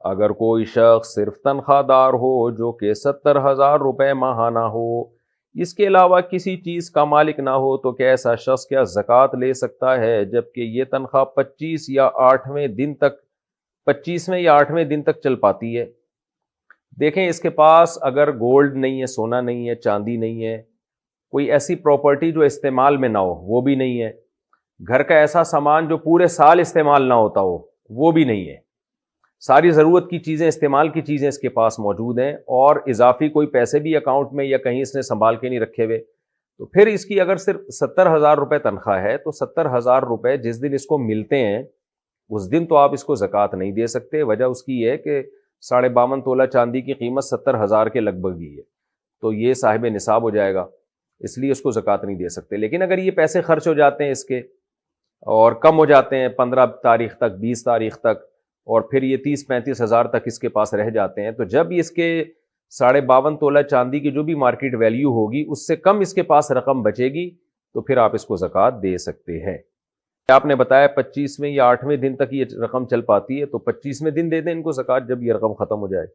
اگر کوئی شخص صرف تنخواہ دار ہو جو کہ 70,000 روپے ماہانہ ہو، اس کے علاوہ کسی چیز کا مالک نہ ہو، تو کیا ایسا شخص کیا زکوٰۃ لے سکتا ہے جبکہ یہ تنخواہ 25ویں یا 8ویں دن تک چل پاتی ہے؟ دیکھیں، اس کے پاس اگر گولڈ نہیں ہے، سونا نہیں ہے، چاندی نہیں ہے، کوئی ایسی پراپرٹی جو استعمال میں نہ ہو وہ بھی نہیں ہے، گھر کا ایسا سامان جو پورے سال استعمال نہ ہوتا ہو وہ بھی نہیں ہے، ساری ضرورت کی چیزیں، استعمال کی چیزیں اس کے پاس موجود ہیں، اور اضافی کوئی پیسے بھی اکاؤنٹ میں یا کہیں اس نے سنبھال کے نہیں رکھے ہوئے، تو پھر اس کی اگر صرف 70,000 روپے تنخواہ ہے تو 70,000 روپے جس دن اس کو ملتے ہیں اس دن تو آپ اس کو زکوٰۃ نہیں دے سکتے۔ وجہ اس کی یہ ہے کہ 52.5 تولہ چاندی کی قیمت 70,000 کے لگ بھگ ہی ہے، تو یہ صاحب نصاب ہو جائے گا، اس لیے اس کو زکوٰۃ نہیں دے سکتے۔ لیکن اگر یہ پیسے خرچ ہو جاتے ہیں اس کے اور کم ہو جاتے ہیں 15 تاریخ تک، 20 تاریخ تک، اور پھر یہ 30-35 ہزار تک اس کے پاس رہ جاتے ہیں، تو جب اس کے 52.5 تولہ چاندی کی جو بھی مارکیٹ ویلیو ہوگی اس سے کم اس کے پاس رقم بچے گی تو پھر آپ اس کو زکوٰۃ دے سکتے ہیں۔ آپ نے بتایا 25ویں یا 8ویں دن تک یہ رقم چل پاتی ہے، تو 25ویں دن دے دیں ان کو زکوٰۃ جب یہ رقم ختم ہو جائے۔